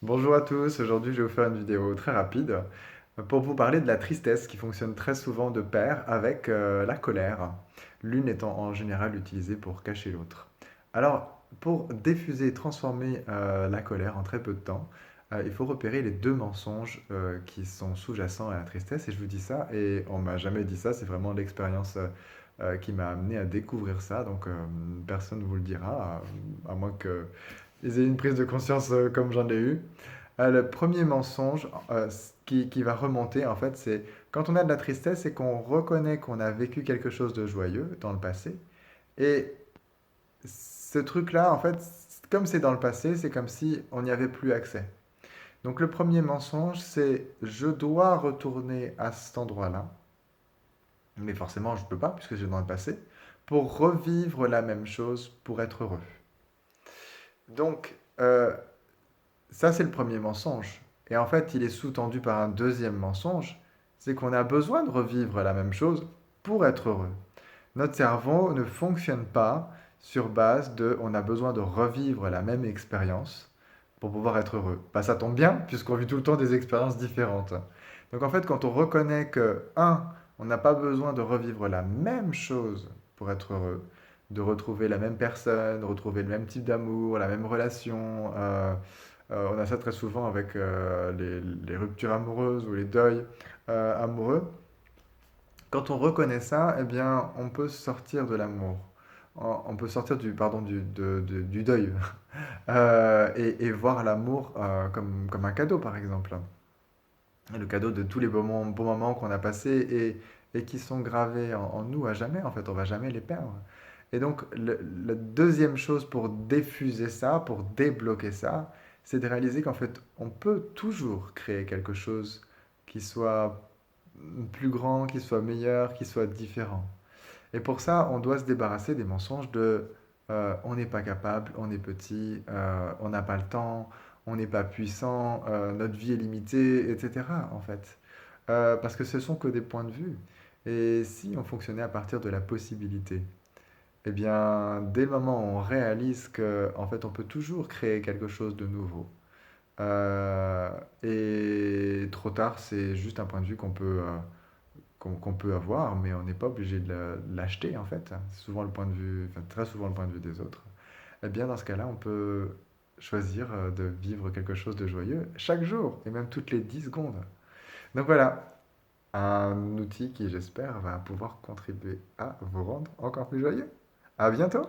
Bonjour à tous, aujourd'hui je vais vous faire une vidéo très rapide pour vous parler de la tristesse qui fonctionne très souvent de pair avec la colère, l'une étant en général utilisée pour cacher l'autre. Alors, pour diffuser et transformer la colère en très peu de temps, il faut repérer les deux mensonges qui sont sous-jacents à la tristesse. Et je vous dis ça, et on m'a jamais dit ça, c'est vraiment l'expérience qui m'a amené à découvrir ça, donc personne ne vous le dira, à moins que ils aient une prise de conscience comme j'en ai eu. Le premier mensonge qui va remonter, en fait, c'est quand on a de la tristesse, c'est qu'on reconnaît qu'on a vécu quelque chose de joyeux dans le passé. Et ce truc-là, en fait, comme c'est dans le passé, c'est comme si on n'y avait plus accès. Donc le premier mensonge, c'est je dois retourner à cet endroit-là, mais forcément je ne peux pas puisque j'ai dans le passé, pour revivre la même chose, pour être heureux. Donc ça, c'est le premier mensonge. Et en fait, il est sous-tendu par un deuxième mensonge, c'est qu'on a besoin de revivre la même chose pour être heureux. Notre cerveau ne fonctionne pas sur base de on a besoin de revivre la même expérience pour pouvoir être heureux. Bah, ça tombe bien, puisqu'on vit tout le temps des expériences différentes. Donc en fait, quand on reconnaît que, un, on n'a pas besoin de revivre la même chose pour être heureux, de retrouver la même personne, de retrouver le même type d'amour, la même relation, on a ça très souvent avec les ruptures amoureuses ou les deuils amoureux. Quand on reconnaît ça, eh bien, on peut sortir de l'amour. On peut sortir du deuil et voir l'amour comme un cadeau, par exemple. Le cadeau de tous les bons moments qu'on a passés et qui sont gravés en nous à jamais, en fait. On va jamais les perdre. Et donc, la deuxième chose pour diffuser ça, pour débloquer ça, c'est de réaliser qu'en fait, on peut toujours créer quelque chose qui soit plus grand, qui soit meilleur, qui soit différent. Et pour ça, on doit se débarrasser des mensonges de on n'est pas capable, on est petit, on n'a pas le temps, on n'est pas puissant, notre vie est limitée, etc. En fait. Parce que ce sont que des points de vue. Et si on fonctionnait à partir de la possibilité, eh bien, dès le moment où on réalise que, en fait, on peut toujours créer quelque chose de nouveau, euh, et trop tard, c'est juste un point de vue qu'on peut avoir, mais on n'est pas obligé de l'acheter, en fait. C'est souvent le point de vue, enfin, très souvent le point de vue des autres. Eh bien, dans ce cas-là, on peut choisir de vivre quelque chose de joyeux chaque jour, et même toutes les 10 secondes. Donc voilà, un outil qui, j'espère, va pouvoir contribuer à vous rendre encore plus joyeux. À bientôt!